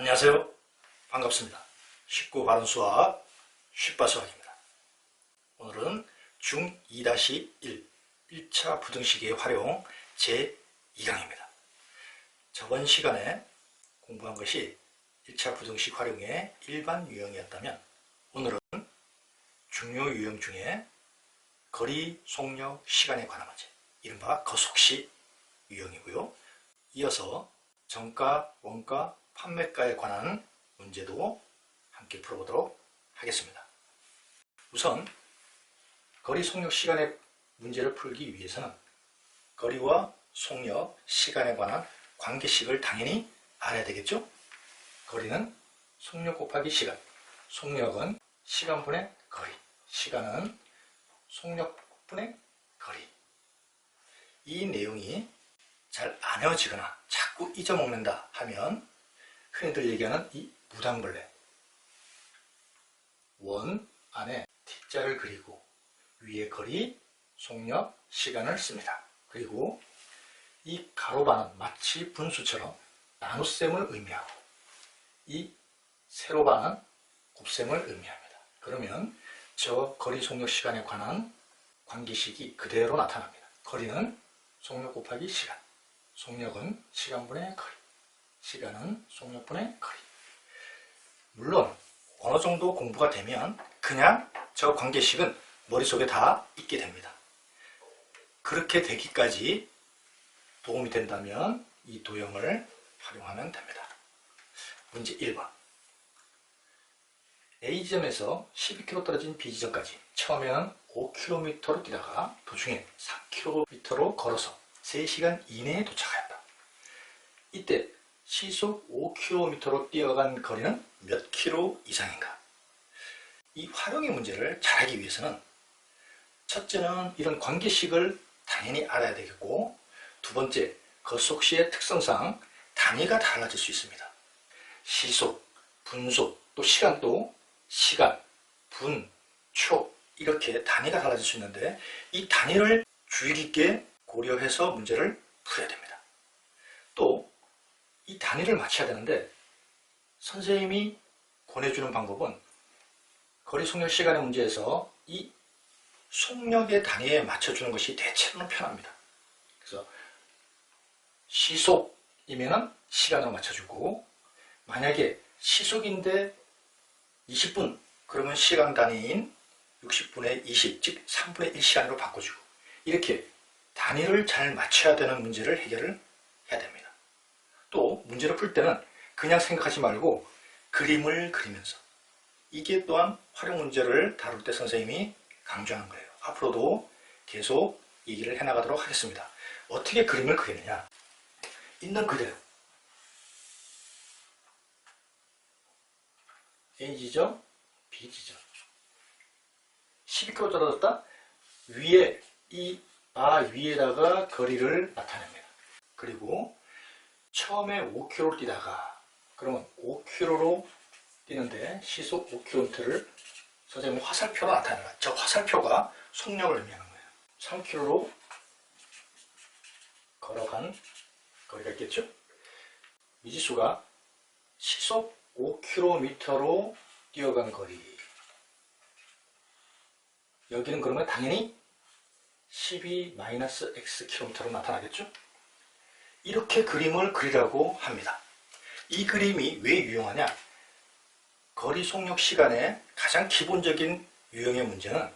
안녕하세요. 반갑습니다. 쉽고 바른 수학, 쉽바수학입니다. 오늘은 중2-1 1차 부등식의 활용 제2강입니다. 저번 시간에 공부한 것이 1차 부등식 활용의 일반 유형이었다면 오늘은 중요 유형 중에 거리, 속력, 시간에 관한 문제, 이른바 거속시 유형이고요. 이어서 정가, 원가, 판매가에 관한 문제도 함께 풀어보도록 하겠습니다. 우선 거리, 속력, 시간의 문제를 풀기 위해서는 거리와 속력, 시간에 관한 관계식을 당연히 알아야 되겠죠? 거리는 속력 곱하기 시간, 속력은 시간분의 거리, 시간은 속력분의 거리. 이 내용이 잘 안 외워지거나 자꾸 잊어먹는다 하면 흔히들 얘기하는 이 무당벌레, 원 안에 T자를 그리고 위에 거리, 속력, 시간을 씁니다. 그리고 이 가로반은 마치 분수처럼 나눗셈을 의미하고 이 세로반은 곱셈을 의미합니다. 그러면 저 거리, 속력, 시간에 관한 관계식이 그대로 나타납니다. 거리는 속력 곱하기 시간, 속력은 시간분의 거리, 시간은 속력분의 거리. 물론 어느 정도 공부가 되면 그냥 저 관계식은 머릿속에 다 있게 됩니다. 그렇게 되기까지 도움이 된다면 이 도형을 활용하면 됩니다. 문제 1번. A지점에서 12km 떨어진 B지점까지 처음에는 5km로 뛰다가 도중에 3km로 걸어서 3시간 이내에 도착하였다. 이때 시속 5km로 뛰어간 거리는 몇 킬로 이상인가? 이 활용의 문제를 잘하기 위해서는 첫째는 이런 관계식을 당연히 알아야 되겠고, 두 번째, 거속시의 특성상 단위가 달라질 수 있습니다. 시속, 분속, 또 시간도 시간, 분, 초 이렇게 단위가 달라질 수 있는데 이 단위를 주의 깊게 고려해서 문제를 풀어야 됩니다. 또 이 단위를 맞춰야 되는데 선생님이 권해주는 방법은 거리, 속력, 시간의 문제에서 이 속력의 단위에 맞춰주는 것이 대체로는 편합니다. 그래서 시속이면 시간으로 맞춰주고, 만약에 시속인데 20분 그러면 시간 단위인 60분의 20, 즉 3분의 1시간으로 바꿔주고, 이렇게 단위를 잘 맞춰야 되는 문제를 해결을 해야 됩니다. 또 문제를 풀 때는 그냥 생각하지 말고 그림을 그리면서, 이게 또한 활용 문제를 다룰 때 선생님이 강조하는 거예요. 앞으로도 계속 얘기를 해나가도록 하겠습니다. 어떻게 그림을 그리느냐, 있는 그대로 A지점, B지점 12km 떨어졌다. 위에 이 바 위에다가 거리를 나타냅니다. 그리고 처음에 5km로 뛰다가, 그러면 5km로 뛰는데 시속 5km를 선생님은 화살표로 나타내요. 저 화살표가 속력을 의미하는 거예요. 3km로 걸어간 거리가 있겠죠? 미지수가 시속 5km로 뛰어간 거리, 여기는 그러면 당연히 12-x km로 나타나겠죠? 이렇게 그림을 그리라고 합니다. 이 그림이 왜 유용하냐? 거리, 속력, 시간의 가장 기본적인 유형의 문제는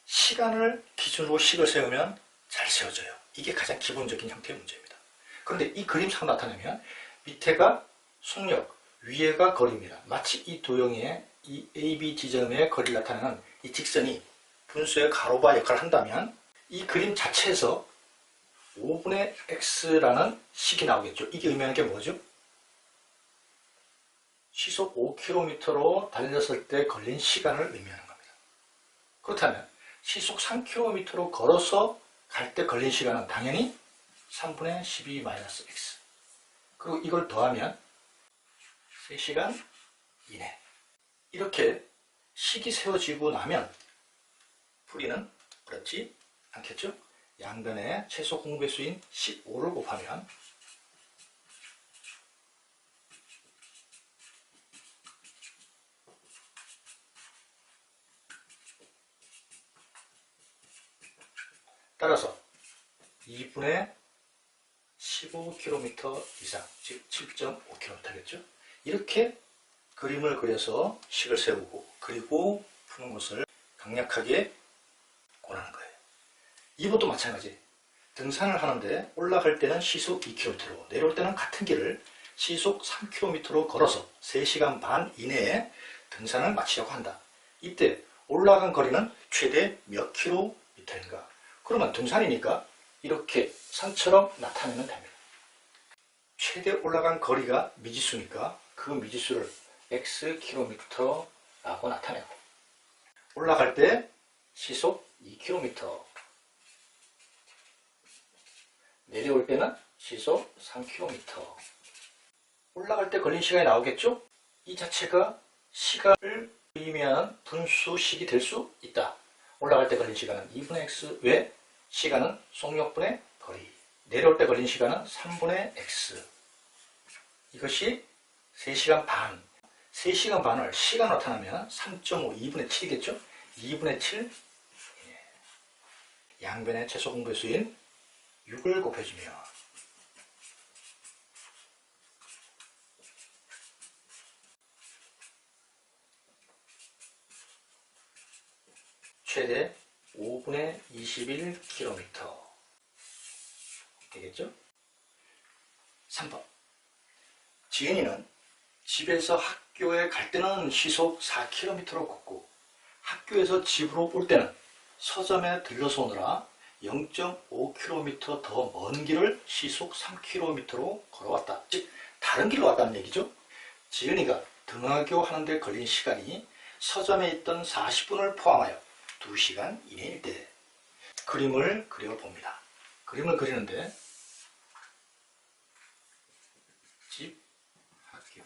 시간을 기준으로 식을 세우면 잘 세워져요. 이게 가장 기본적인 형태의 문제입니다. 그런데 이 그림상 나타내면 밑에가 속력, 위에가 거리입니다. 마치 이 도형의 이 AB 지점의 거리를 나타내는 이 직선이 분수의 가로바 역할을 한다면 이 그림 자체에서 5분의 x라는 식이 나오겠죠. 이게 의미하는 게 뭐죠? 시속 5km로 달렸을 때 걸린 시간을 의미하는 겁니다. 그렇다면 시속 3km로 걸어서 갈 때 걸린 시간은 당연히 3분의 12-x, 그리고 이걸 더하면 3시간 이내. 이렇게 식이 세워지고 나면 풀이는 어렵지 않겠죠? 양변에 최소 공배수인 15를 곱하면 따라서 2분의 15km 이상, 즉 7.5km겠죠. 이렇게 그림을 그려서 식을 세우고 그리고 푸는 것을 강력하게 권하는 거예요. 이것도 마찬가지. 등산을 하는데 올라갈 때는 시속 2km로 내려올 때는 같은 길을 시속 3km로 걸어서 3시간 반 이내에 등산을 마치려고 한다. 이때 올라간 거리는 최대 몇 킬로미터인가? 그러면 등산이니까 이렇게 산처럼 나타내면 됩니다. 최대 올라간 거리가 미지수니까 그 미지수를 xkm라고 나타내고, 올라갈 때 시속 2km, 내려올 때는 시속 3km. 올라갈 때 걸린 시간이 나오겠죠? 이 자체가 시간을 의미하는 분수식이 될 수 있다. 올라갈 때 걸린 시간은 2분의 x, 왜? 시간은 속력분의 거리. 내려올 때 걸린 시간은 3분의 x. 이것이 3시간 반. 3시간 반을 시간 나타나면 3.5, 2분의 7이겠죠? 2분의 7, 양변의 최소 공배수인 6을 곱해주면 최대 5분의 21km 되겠죠? 3번. 지은이는 집에서 학교에 갈 때는 시속 4km로 걷고 학교에서 집으로 올 때는 서점에 들러서 오느라 0.5km 더 먼 길을 시속 3km로 걸어왔다. 즉 다른 길로 왔다는 얘기죠. 지은이가 등하교 하는데 걸린 시간이 서점에 있던 40분을 포함하여 2시간 이내일 때 그림을 그려봅니다. 그림을 그리는데 집, 학교.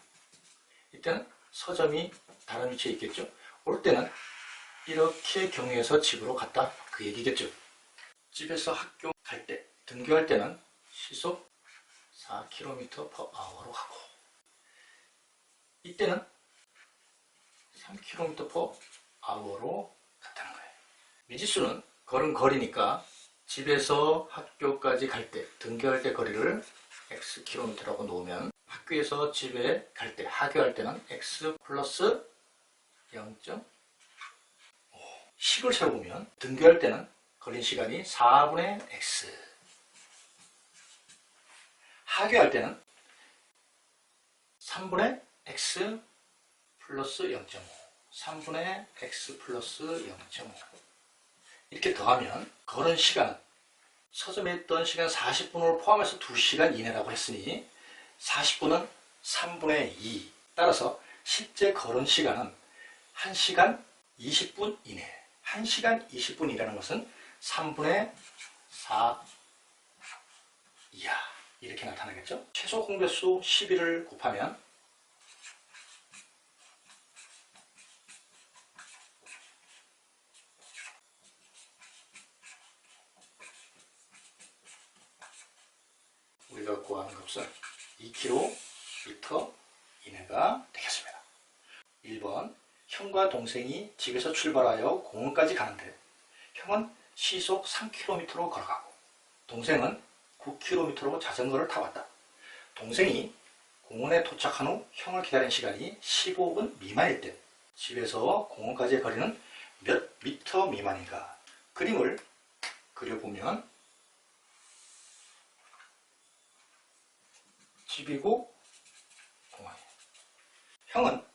이때는 서점이 다른 위치에 있겠죠. 올 때는 이렇게 경유해서 집으로 갔다, 그 얘기겠죠. 집에서 학교 갈 때, 등교할 때는 시속 4km/h로 가고 이때는 3km/h로 갔다는 거예요. 미지수는 걸은 거리니까 집에서 학교까지 갈 때, 등교할 때 거리를 xkm라고 놓으면 학교에서 집에 갈 때, 하교할 때는 x 플러스 0.5. 식을 세워보면 등교할 때는 걸린 시간이 4분의 x, 하교할 때는 3분의 x 플러스 0.5, 3분의 x 플러스 0.5. 이렇게 더하면 걸은 시간은 서점에 있던 시간 40분을 포함해서 2시간 이내라고 했으니 40분은 3분의 2. 따라서 실제 걸은 시간은 1시간 20분 이내. 1시간 20분이라는 것은 3분의 4 이하. 이렇게 나타나겠죠? 최소 공배수 11을 곱하면 우리가 구하는 값은 2km 이내가 되겠습니다. 1번. 형과 동생이 집에서 출발하여 공원까지 가는데 형은 시속 3km로 걸어가고 동생은 9km로 자전거를 타왔다. 동생이 공원에 도착한 후 형을 기다린 시간이 15분 미만일 때 집에서 공원까지의 거리는 몇 미터 미만인가? 그림을 그려보면 집이고 공원이에요. 형은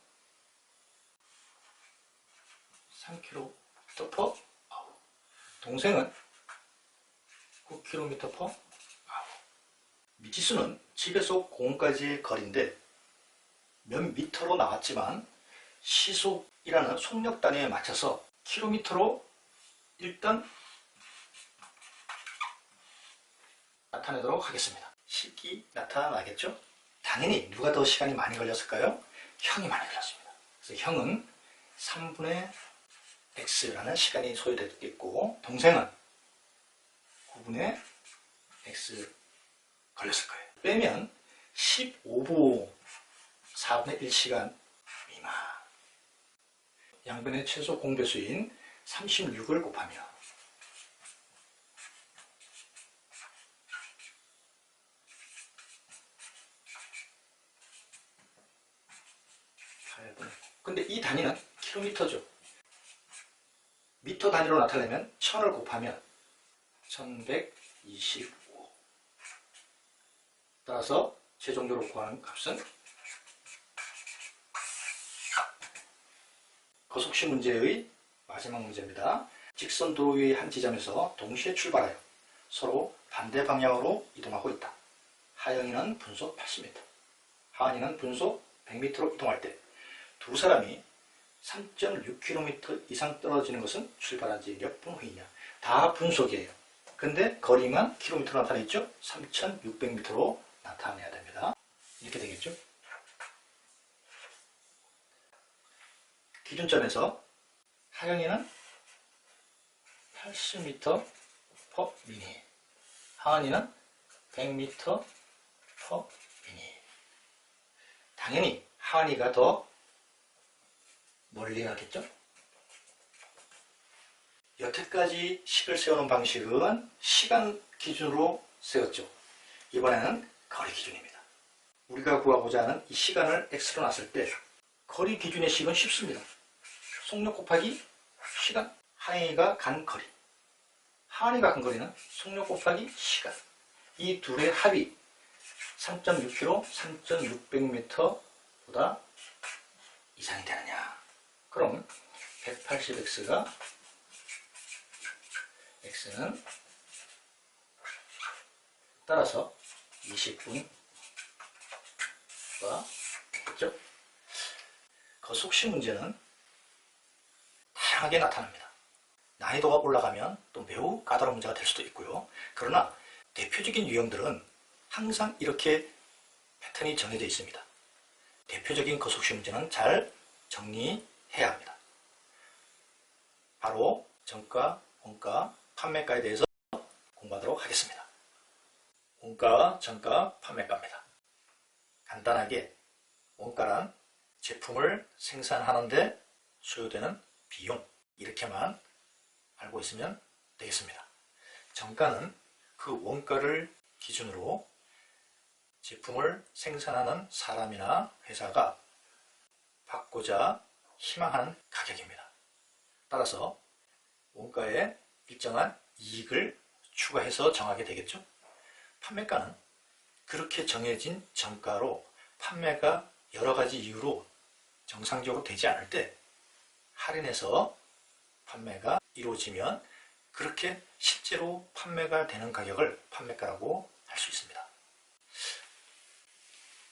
3km/h, 동생은 9km/h. 미지수는 집에서 공원까지의 거리인데 몇 미터로 나왔지만 시속이라는 속력 단위에 맞춰서 킬로미터로 일단 나타내도록 하겠습니다. 식이 나타나겠죠? 당연히 누가 더 시간이 많이 걸렸을까요? 형이 많이 걸렸습니다. 그래서 형은 3분의 x라는 시간이 소요됐겠고 동생은 9분의 x 걸렸을 거예요. 빼면 15분 4분의 1시간 미만. 양변의 최소 공배수인 36을 곱하면 근데 이 단위는 킬로미터죠. 미터 단위로 나타내면 1000을 곱하면 1125. 따라서 최종적으로 구하는 값은 거속시 문제의 마지막 문제입니다. 직선 도로 위의 한 지점에서 동시에 출발하여 서로 반대 방향으로 이동하고 있다. 하영이는 분속 80m, 하은이는 분속 100m로 이동할 때 두 사람이 3.6km 이상 떨어지는 것은 출발한 지 몇 분 후이냐. 다 분속이에요. 근데 거리만 킬로미터로 나타나 있죠. 3600m로 나타내야 됩니다. 이렇게 되겠죠. 기준점에서 하영이는 80m/min, 하은이는 100m/min. 당연히 하은이가 더 멀리 가겠죠? 여태까지 식을 세우는 방식은 시간 기준으로 세웠죠. 이번에는 거리 기준입니다. 우리가 구하고자 하는 이 시간을 x로 놨을 때 거리 기준의 식은 쉽습니다. 속력 곱하기 시간, 하영이가 간 거리, 하은이가 간 거리는 속력 곱하기 시간. 이 둘의 합이 3.6km, 3.600m보다 이상이 되느냐. 그럼 180x가 x는 따라서 20분과 되겠죠. 거속시 문제는 다양하게 나타납니다. 난이도가 올라가면 또 매우 까다로운 문제가 될 수도 있고요. 그러나 대표적인 유형들은 항상 이렇게 패턴이 정해져 있습니다. 대표적인 거속시 문제는 잘 정리해야 합니다. 바로 정가, 원가, 판매가에 대해서 공부하도록 하겠습니다. 원가, 정가, 판매가입니다. 간단하게 원가란 제품을 생산하는데 소요되는 비용, 이렇게만 알고 있으면 되겠습니다. 정가는 그 원가를 기준으로 제품을 생산하는 사람이나 회사가 받고자 희망하는 가격입니다. 따라서 원가에 일정한 이익을 추가해서 정하게 되겠죠. 판매가는 그렇게 정해진 정가로 판매가 여러 가지 이유로 정상적으로 되지 않을 때 할인해서 판매가 이루어지면 그렇게 실제로 판매가 되는 가격을 판매가라고 할 수 있습니다.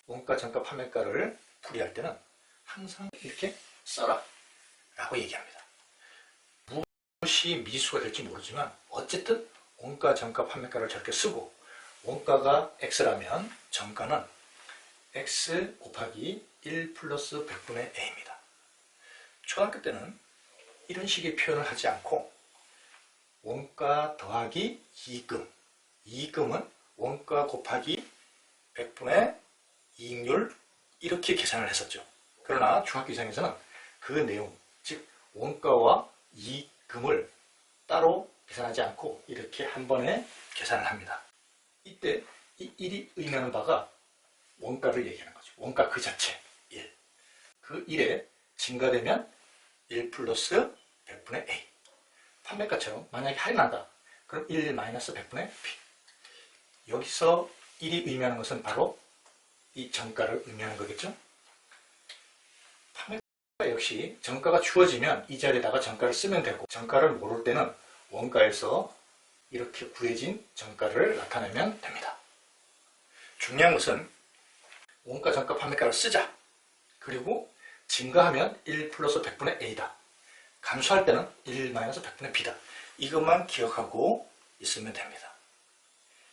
원가, 정가, 판매가를 풀이할 때는 항상 이렇게 써라 라고 얘기합니다. 무엇이 미수가 될지 모르지만 어쨌든 원가, 정가, 판매가를 저렇게 쓰고 원가가 x라면 정가는 x 곱하기 1 플러스 100분의 a입니다. 초등학교 때는 이런 식의 표현을 하지 않고 원가 더하기 이익금, 이익금은 원가 곱하기 100분의 이익률, 이렇게 계산을 했었죠. 그러나 중학교 이상에서는 그 내용, 즉 원가와 이익금을 따로 계산하지 않고 이렇게 한 번에 계산을 합니다. 이때 이 1이 의미하는 바가 원가를 얘기하는 거죠. 원가 그 자체 1. 그 1에 증가되면 1 플러스 100분의 a. 판매가처럼 만약에 할인한다. 그럼 1 마이너스 100분의 b. 여기서 1이 의미하는 것은 바로 이 정가를 의미하는 거겠죠. 판매가 역시 정가가 주어지면 이 자리에다가 정가를 쓰면 되고, 정가를 모를 때는 원가에서 이렇게 구해진 정가를 나타내면 됩니다. 중요한 것은 원가, 정가, 판매가를 쓰자. 그리고 증가하면 1 플러스 100분의 a다. 감소할 때는 1 마이너스 100분의 b다. 이것만 기억하고 있으면 됩니다.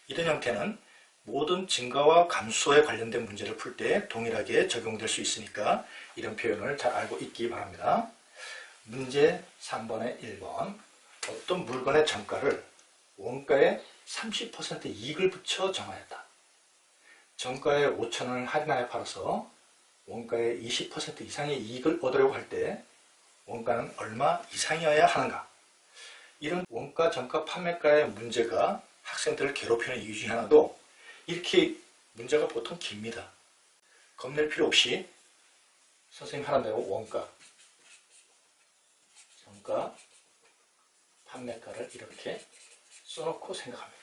이런 형태는 모든 증가와 감소에 관련된 문제를 풀 때 동일하게 적용될 수 있으니까 이런 표현을 잘 알고 있기 바랍니다. 문제 3번의 1번. 어떤 물건의 정가를 원가에 30% 이익을 붙여 정하였다. 정가에 5,000원을 할인하여 팔아서 원가에 20% 이상의 이익을 얻으려고 할 때 원가는 얼마 이상이어야 하는가? 이런 원가, 정가, 판매가의 문제가 학생들을 괴롭히는 이유 중에 하나도 이렇게 문제가 보통 깁니다. 겁낼 필요 없이 선생님 하는 대로 원가, 원가, 판매가를 이렇게 써놓고 생각합니다.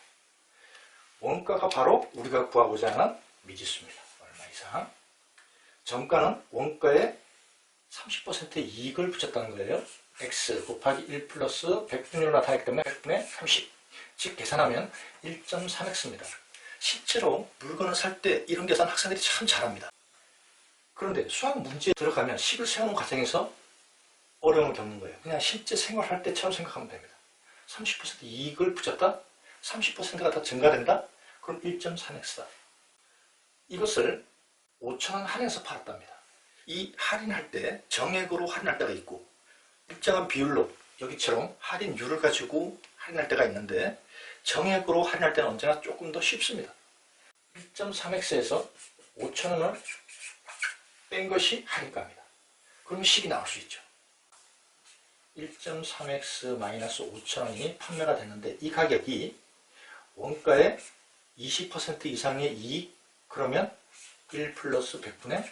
원가가 바로 우리가 구하고자 하는 미지수입니다. 얼마 이상. 정가는 원가에 30%의 이익을 붙였다는 거예요. x 곱하기 1 플러스 100분위로 나타나기 때문에 100분의 30. 즉 계산하면 1.3x입니다. 실제로 물건을 살 때 이런 계산 학생들이 참 잘합니다. 그런데 수학 문제에 들어가면 식을 세우는 과정에서 어려움을 겪는 거예요. 그냥 실제 생활할 때처럼 생각하면 됩니다. 30% 이익을 붙였다? 30%가 더 증가된다? 그럼 1.3x다. 이것을 5,000원 할인해서 팔았답니다. 이 할인할 때 정액으로 할인할 때가 있고 일정한 비율로 여기처럼 할인율을 가지고 할인할 때가 있는데 정액으로 할인할 때는 언제나 조금 더 쉽습니다. 1.3x에서 5,000원을 뺀 것이 할인가입니다. 그러면 식이 나올 수 있죠. 1.3x 마이너스 5,000원이 판매가 됐는데 이 가격이 원가의 20% 이상의 이익, 그러면 1 플러스 100분의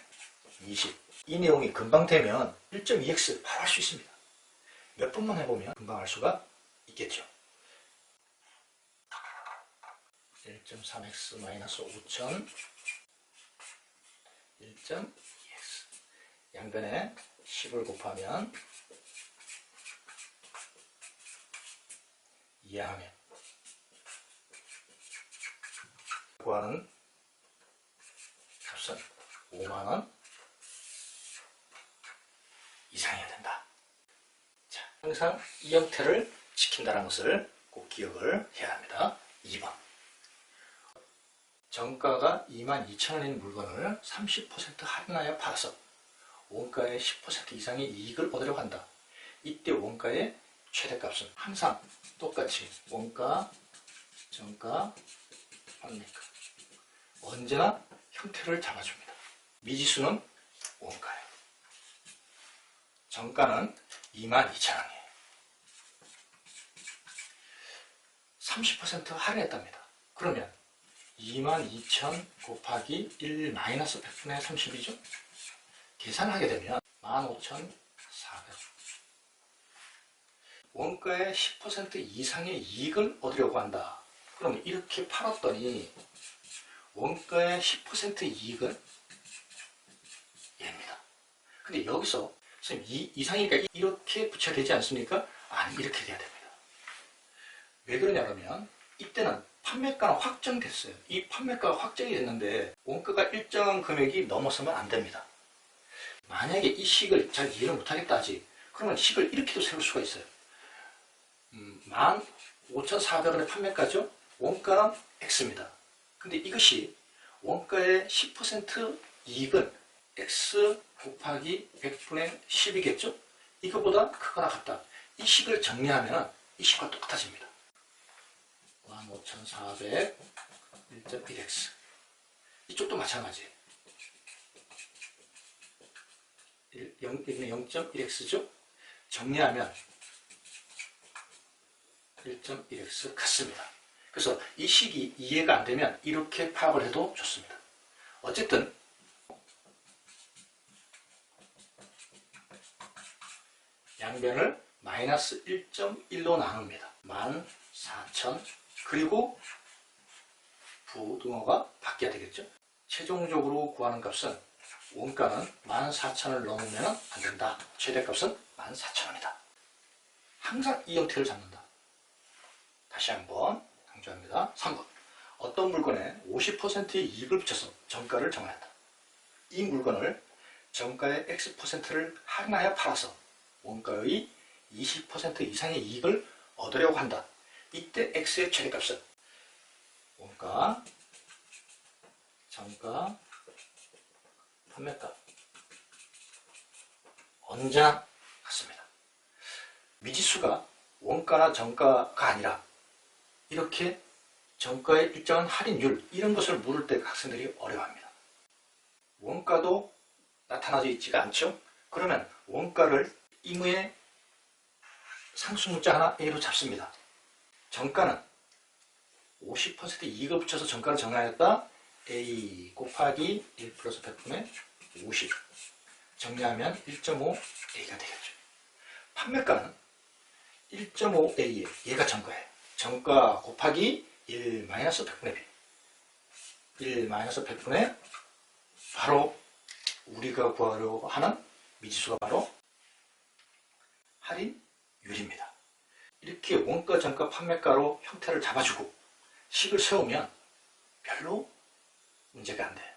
20. 이 내용이 금방 되면 1.2x 바로 할 수 있습니다. 몇 번만 해보면 금방 할 수가 있겠죠. 1.3x 마이너스 5,000 1.2x 양변에 10을 곱하면 이해하면 구하는 값은 5만원 이상이어야 된다. 자, 항상 이 형태를 지킨다는 것을 꼭 기억을 해야 합니다. 2번. 정가가 22,000원인 물건을 30% 할인하여 팔아서 원가의 10% 이상의 이익을 얻으려고 한다. 이때 원가의 최대값은 항상 똑같이 원가, 정가, 판매가 언제나 형태를 잡아줍니다. 미지수는 원가예요. 정가는 22,000원이에요. 30% 할인했답니다. 그러면 22,000 곱하기 1 마이너스 100분의 30이죠? 계산하게 되면 15,400. 원가의 10% 이상의 이익을 얻으려고 한다. 그럼 이렇게 팔았더니 원가의 10% 이익은 얘입니다. 근데 여기서 선생님 이 이상이니까 이렇게 붙여야 되지 않습니까? 아니, 이렇게 돼야 됩니다. 왜 그러냐면 이때는 판매가는 확정됐어요. 이 판매가가 확정이 됐는데 원가가 일정한 금액이 넘어서면 안 됩니다. 만약에 이 식을 잘 이해를 못하겠다 하지, 그러면 식을 이렇게도 세울 수가 있어요. 15,400원의 판매가죠. 원가는 X입니다. 근데 이것이 원가의 10% 이익은 X 곱하기 100분의 10이겠죠? 이거보다 크거나 같다. 이 식을 정리하면 이 식과 똑같아집니다. 15,400 1.1x. 이쪽도 마찬가지. 0.1x죠? 정리하면 1.1x 같습니다. 그래서 이 식이 이해가 안 되면 이렇게 파악을 해도 좋습니다. 어쨌든 양변을 마이너스 1.1로 나눕니다. 14,000 그리고 부등호가 바뀌어야 되겠죠. 최종적으로 구하는 값은 원가는 14,000을 넘으면 안 된다. 최대값은 14,000원이다. 항상 이 형태를 잡는다. 다시 한번 강조합니다. 3번. 어떤 물건에 50%의 이익을 붙여서 정가를 정한다. 이 물건을 정가의 X%를 할인하여 팔아서 원가의 20% 이상의 이익을 얻으려고 한다. 이때 X의 최대값은 원가, 정가, 판매가 언제나 같습니다. 미지수가 원가나 정가가 아니라 이렇게 정가의 일정한 할인율 이런 것을 물을 때 학생들이 어려워합니다. 원가도 나타나져 있지가 않죠. 그러면 원가를 임의의 상수문자 하나 A로 잡습니다. 정가는 50% 이익을 붙여서 정가를 정하였다. A 곱하기 1 플러스 100분의 50. 정리하면 1.5 A가 되겠죠. 판매가는 1.5A에 얘가 정가예요. 정가 곱하기 1 마이너스 100분의 B. 1 마이너스 100분의 바로 우리가 구하려고 하는 미지수가 바로 할인율입니다. 이렇게 원가, 정가, 판매가로 형태를 잡아주고 식을 세우면 별로 문제가 안 돼.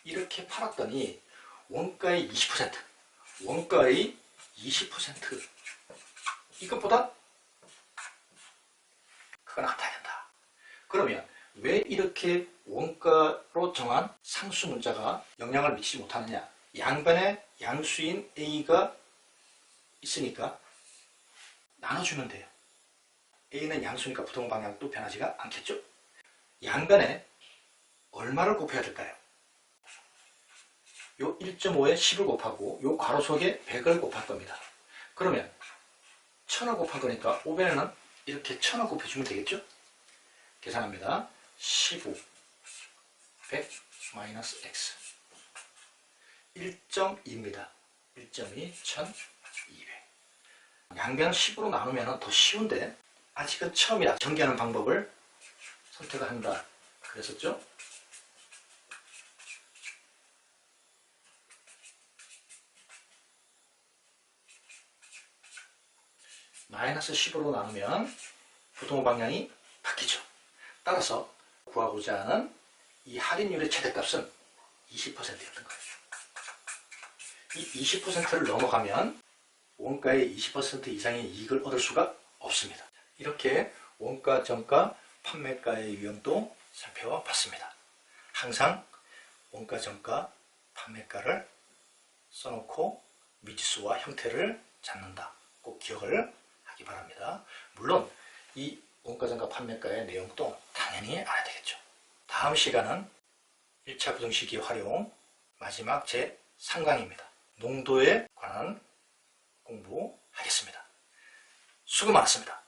이렇게 팔았더니 원가의 20%, 원가의 20% 이것보다 그가 나타야 된다. 그러면 왜 이렇게 원가로 정한 상수 문자가 영향을 미치지 못하느냐? 양변에 양수인 A가 있으니까 나눠주면 돼요. A는 양수니까 부동 방향도 변하지가 않겠죠? 양변에 얼마를 곱해야 될까요? 요 1.5에 10을 곱하고 요 가로 속에 100을 곱할 겁니다. 그러면 1000을 곱한 거니까 5배는 이렇게 1000을 곱해주면 되겠죠? 계산합니다. 15, 100 마이너스 x 1.2입니다. 1.2, 1200. 양변을 10으로 나누면 더 쉬운데 아직은 처음이라 전개하는 방법을 선택을 한다 그랬었죠? 마이너스 10으로 나누면 부동 방향이 바뀌죠. 따라서 구하고자 하는 이 할인율의 최대값은 20%였던 거예요. 이 20%를 넘어가면 원가의 20% 이상의 이익을 얻을 수가 없습니다. 이렇게 원가, 정가, 판매가의 유형도 살펴봤습니다. 항상 원가, 정가, 판매가를 써놓고 미지수와 형태를 잡는다. 꼭 기억을 하기 바랍니다. 물론 이 원가, 정가, 판매가의 내용도 당연히 알아야 되겠죠. 다음 시간은 1차 부등식의 활용 마지막 제 3강입니다. 농도에 관한 공부하겠습니다. 수고 많았습니다.